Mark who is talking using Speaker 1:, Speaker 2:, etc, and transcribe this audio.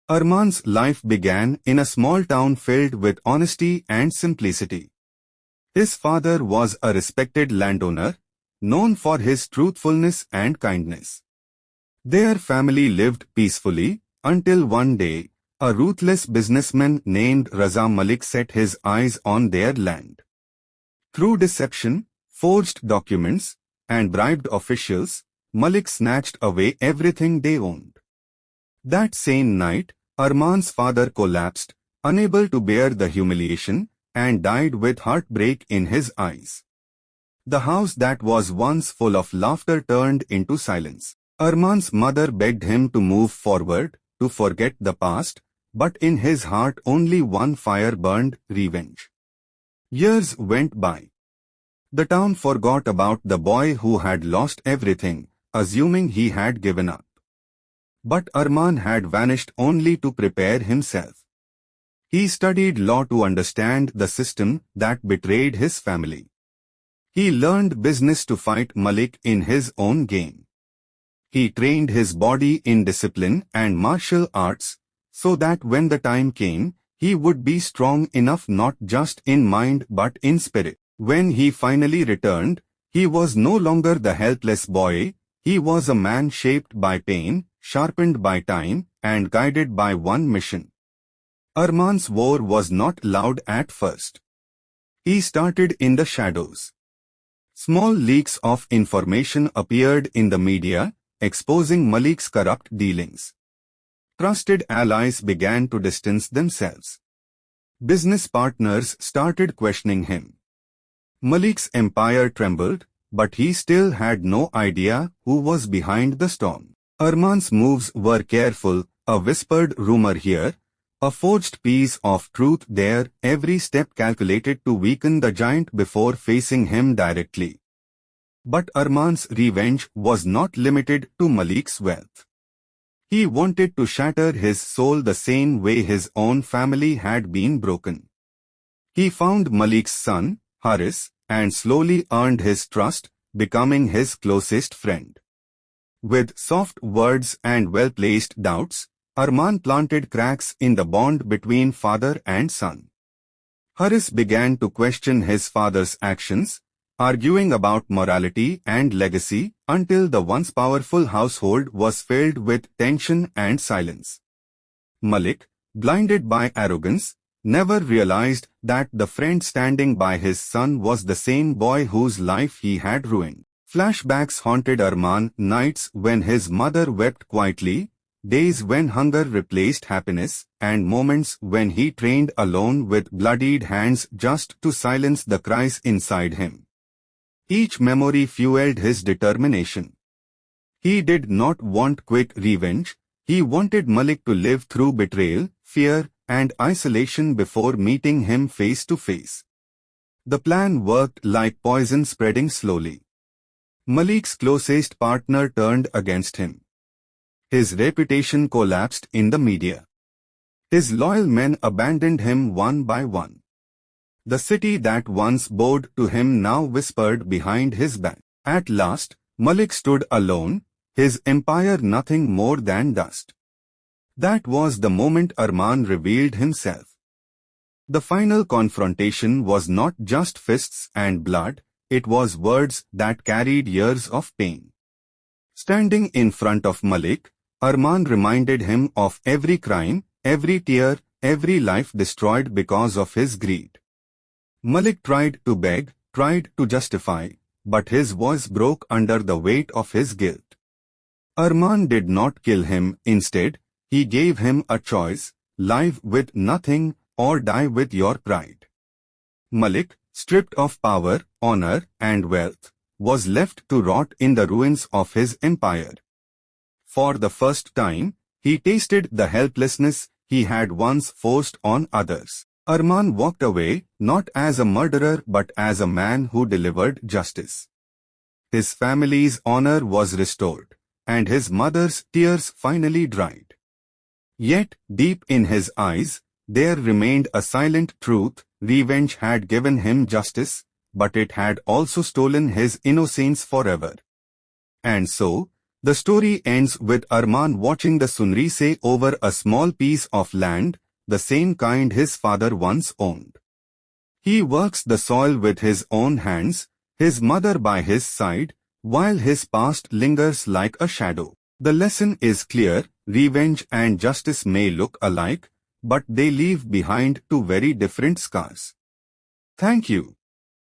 Speaker 1: Armaan's life began in a small town filled with honesty and simplicity. His father was a respected landowner, known for his truthfulness and kindness. Their family lived peacefully until one day, a ruthless businessman named Raza Malik set his eyes on their land. Through deception, forged documents, and bribed officials, Malik snatched away everything they owned. That same night, Armaan's father collapsed, unable to bear the humiliation, and died with heartbreak in his eyes. The house that was once full of laughter turned into silence. Armaan's mother begged him to move forward, to forget the past, but in his heart only one fire burned: revenge. Years went by. The town forgot about the boy who had lost everything, assuming he had given up. But Armaan had vanished only to prepare himself. He studied law to understand the system that betrayed his family. He learned business to fight Malik in his own game. He trained his body in discipline and martial arts, so that when the time came, he would be strong enough not just in mind but in spirit. When he finally returned, he was no longer the helpless boy. He was a man shaped by pain, sharpened by time, and guided by one mission. Armaan's war was not loud at first. He started in the shadows. Small leaks of information appeared in the media, exposing Malik's corrupt dealings. Trusted allies began to distance themselves. Business partners started questioning him. Malik's empire trembled, but he still had no idea who was behind the storm. Armaan's moves were careful, a whispered rumor here, a forged piece of truth there, every step calculated to weaken the giant before facing him directly. But Armaan's revenge was not limited to Malik's wealth. He wanted to shatter his soul the same way his own family had been broken. He found Malik's son, Haris, and slowly earned his trust, becoming his closest friend. With soft words and well-placed doubts, Armaan planted cracks in the bond between father and son. Haris began to question his father's actions, arguing about morality and legacy, until the once powerful household was filled with tension and silence. Malik, blinded by arrogance, never realized that the friend standing by his son was the same boy whose life he had ruined. Flashbacks haunted Armaan, nights when his mother wept quietly, days when hunger replaced happiness, and moments when he trained alone with bloodied hands just to silence the cries inside him. Each memory fueled his determination. He did not want quick revenge. He wanted Malik to live through betrayal, fear, and isolation before meeting him face to face. The plan worked like poison spreading slowly. Malik's closest partner turned against him. His reputation collapsed in the media. His loyal men abandoned him one by one. The city that once bowed to him now whispered behind his back. At last, Malik stood alone, his empire nothing more than dust. That was the moment Armaan revealed himself. The final confrontation was not just fists and blood, it was words that carried years of pain. Standing in front of Malik, Armaan reminded him of every crime, every tear, every life destroyed because of his greed. Malik tried to beg, tried to justify, but his voice broke under the weight of his guilt. Armaan did not kill him. Instead, he gave him a choice: live with nothing or die with your pride. Malik, stripped of power, honor, and wealth, was left to rot in the ruins of his empire. For the first time, he tasted the helplessness he had once forced on others. Armaan walked away, not as a murderer but as a man who delivered justice. His family's honor was restored, and his mother's tears finally dried. Yet, deep in his eyes, there remained a silent truth: revenge had given him justice, but it had also stolen his innocence forever. And so, The story ends with Armaan watching the sunrise over a small piece of land, the same kind his father once owned. He works the soil with his own hands, his mother by his side, while his past lingers like a shadow. The lesson is clear: revenge and justice may look alike, but they leave behind two very different scars. Thank you.